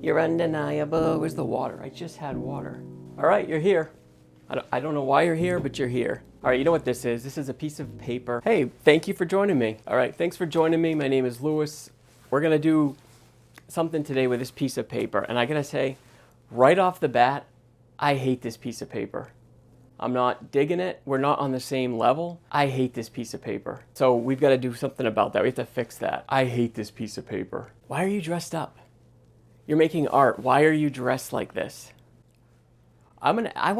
You're undeniable. Where's the water? I just had water. All right, you're here. I don't know why you're here, but you're here. All right, you know what this is? This is a piece of paper. Hey, thank you for joining me. All right, thanks for joining me. My name is Lewis. We're going to do something today with this piece of paper. And I got to say, right off the bat, I hate this piece of paper. I'm not digging it. We're not on the same level. I hate this piece of paper. So we've got to do something about that. We have to fix that. I hate this piece of paper. Why are you dressed up? You're making art. Why are you dressed like this? I want to ask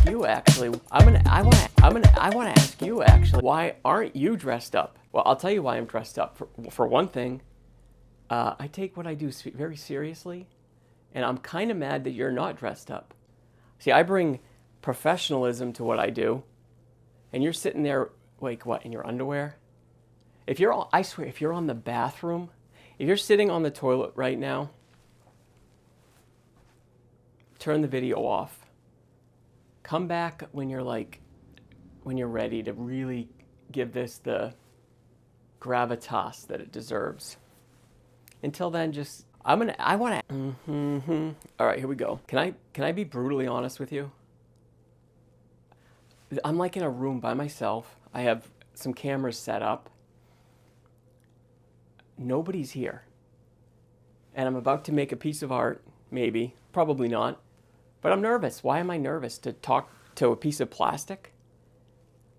you actually. I want to ask you actually. Why aren't you dressed up? Well, I'll tell you why I'm dressed up. For one thing, I take what I do very seriously, and I'm kind of mad that you're not dressed up. See, I bring professionalism to what I do, and you're sitting there like what, in your underwear? I swear, if you're on the bathroom, if you're sitting on the toilet right now, turn the video off. Come back when you're ready to really give this the gravitas that it deserves. Until then, just all right, here we go. Can I be brutally honest with you? I'm like in a room by myself. I have some cameras set up. Nobody's here. And I'm about to make a piece of art, maybe, probably not. But I'm nervous. Why am I nervous to talk to a piece of plastic?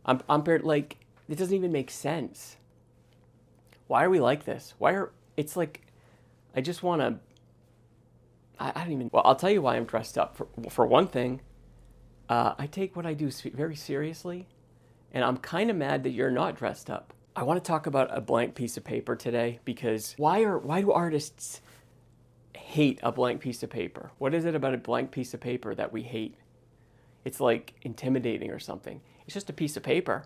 I'm like, it doesn't even make sense. Why are we like this? It's like, I just want to, I don't even, well, I'll tell you why I'm dressed up. For one thing, I take what I do very seriously, and I'm kind of mad that you're not dressed up. I want to talk about a blank piece of paper today because why do artists hate a blank piece of paper? What is it about a blank piece of paper that we hate? It's like intimidating or something. It's just a piece of paper,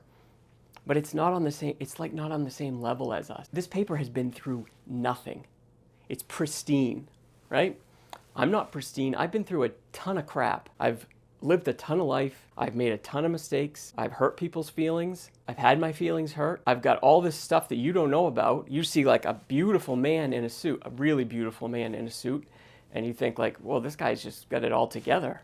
but it's not on the same, it's like not on the same level as us. This paper has been through nothing. It's pristine, right? I'm not pristine. I've been through a ton of crap. I've lived a ton of life. I've made a ton of mistakes. I've hurt people's feelings. I've had my feelings hurt. I've got all this stuff that you don't know about. You see like a beautiful man in a suit, a really beautiful man in a suit, and you think like, well, this guy's just got it all together.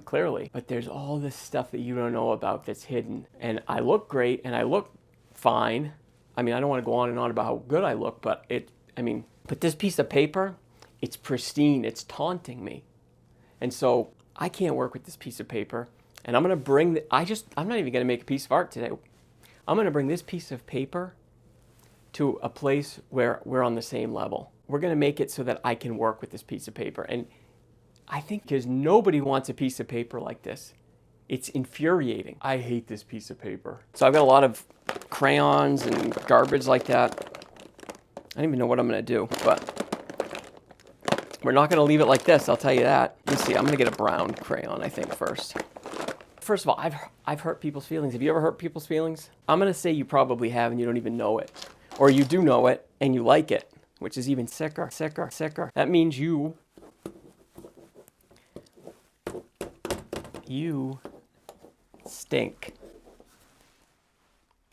Clearly. But there's all this stuff that you don't know about that's hidden. And I look great and I look fine. I mean, I don't want to go on and on about how good I look, but but this piece of paper, it's pristine. It's taunting me. And so I can't work with this piece of paper, and I'm going to bring I'm not even going to make a piece of art today. I'm going to bring this piece of paper to a place where we're on the same level. We're going to make it so that I can work with this piece of paper. And I think because nobody wants a piece of paper like this. It's infuriating. I hate this piece of paper. So I've got a lot of crayons and garbage like that. I don't even know what I'm going to do, but we're not going to leave it like this, I'll tell you that. Let me see, I'm going to get a brown crayon, I think, first. First of all, I've hurt people's feelings. Have you ever hurt people's feelings? I'm going to say you probably have and you don't even know it. Or you do know it and you like it, which is even sicker. That means you stink.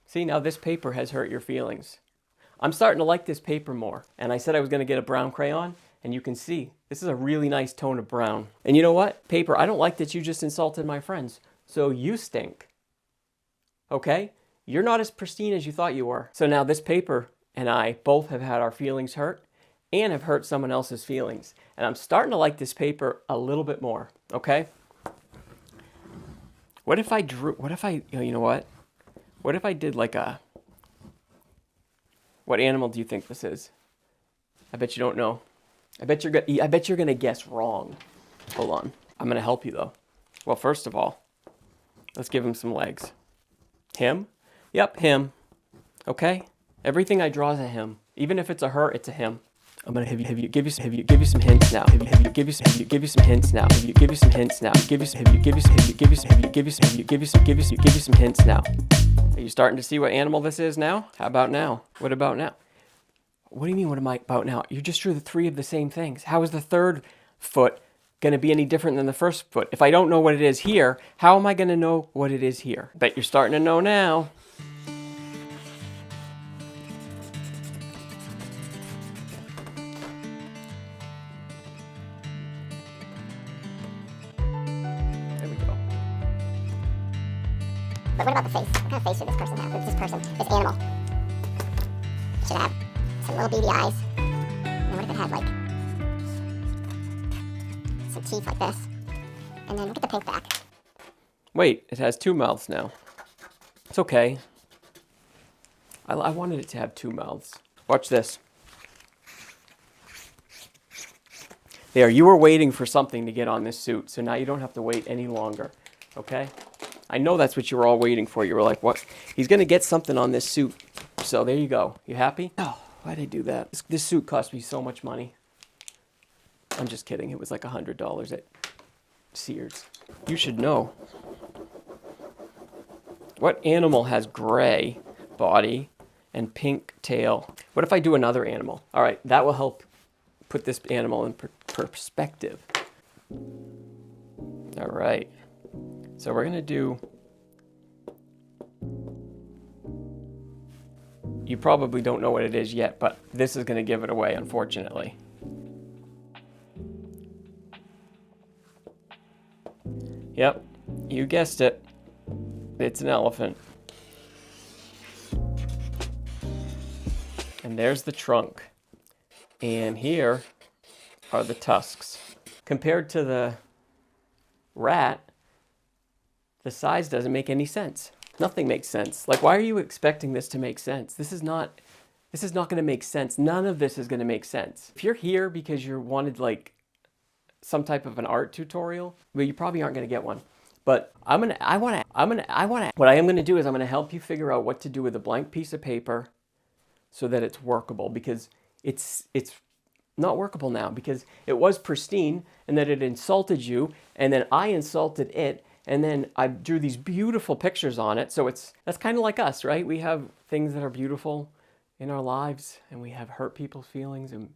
See, now this paper has hurt your feelings. I'm starting to like this paper more. And I said I was going to get a brown crayon. And you can see, this is a really nice tone of brown. And you know what? Paper, I don't like that you just insulted my friends. So you stink. Okay? You're not as pristine as you thought you were. So now this paper and I both have had our feelings hurt and have hurt someone else's feelings. And I'm starting to like this paper a little bit more. Okay? What if I you know what? What if I did like what animal do you think this is? I bet you don't know. I bet you're gonna guess wrong. Hold on. I'm gonna help you though. Well, first of all, let's give him some legs. Him? Yep, him. Okay? Everything I draw is a him. Even if it's a her, it's a him. I'm gonna give you some hints now. Give you some hints now. Are you starting to see what animal this is now? How about now? What about now? What do you mean, what am I about now? You just drew the three of the same things. How is the third foot going to be any different than the first foot? If I don't know what it is here, how am I going to know what it is here? Bet you're starting to know now. But what about the face? What kind of face should this person have? This animal, should have some little beady eyes. And then what if it had like some teeth like this? And then look at the pink back. Wait, it has two mouths now. It's okay. I wanted it to have two mouths. Watch this. There, you were waiting for something to get on this suit, so now you don't have to wait any longer, okay? I know that's what you were all waiting for. You were like, what? He's going to get something on this suit. So there you go. You happy? Oh, why'd I do that? This suit cost me so much money. I'm just kidding. It was like $100 at Sears. You should know. What animal has gray body and pink tail? What if I do another animal? All right, that will help put this animal in perspective. All right, so we're gonna do, you probably don't know what it is yet, but this is gonna give it away, unfortunately. Yep, you guessed it. It's an elephant. And there's the trunk. And here are the tusks. Compared to the rat, the size doesn't make any sense. Nothing makes sense. Like, why are you expecting this to make sense? This is not going to make sense. None of this is going to make sense. If you're here because you wanted like some type of an art tutorial, well, you probably aren't going to get one. But what I am going to do is I'm going to help you figure out what to do with a blank piece of paper so that it's workable, because it's not workable now because it was pristine and that it insulted you and then I insulted it and then I drew these beautiful pictures on it. So that's kind of like us, right? We have things that are beautiful in our lives and we have hurt people's feelings, and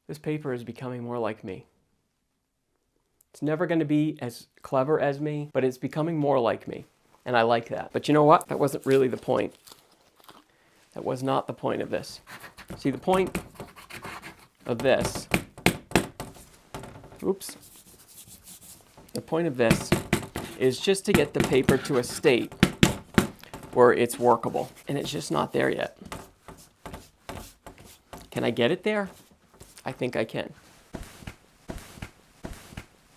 this paper is becoming more like me. It's never going to be as clever as me, but it's becoming more like me. And I like that. But you know what? That wasn't really the point. That was not the point of this. See, the point of this, oops. The point of this is just to get the paper to a state where it's workable. And it's just not there yet. Can I get it there? I think I can.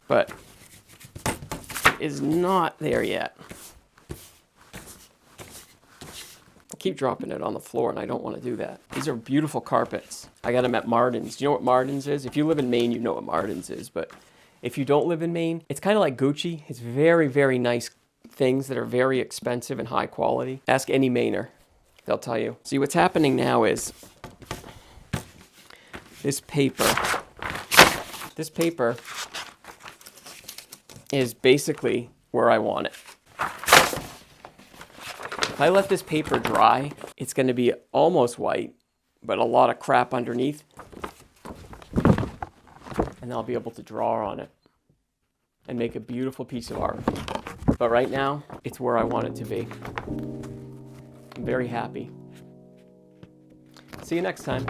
But it is not there yet. I keep dropping it on the floor and I don't want to do that. These are beautiful carpets. I got them at Martin's. Do you know what Martin's is? If you live in Maine, you know what Martin's is. But if you don't live in Maine, it's kind of like Gucci. It's very, very nice things that are very expensive and high quality. Ask any Mainer. They'll tell you. See, what's happening now is this paper is basically where I want it. If I let this paper dry, it's going to be almost white, but a lot of crap underneath. And I'll be able to draw on it and make a beautiful piece of art. But right now, it's where I want it to be. I'm very happy. See you next time.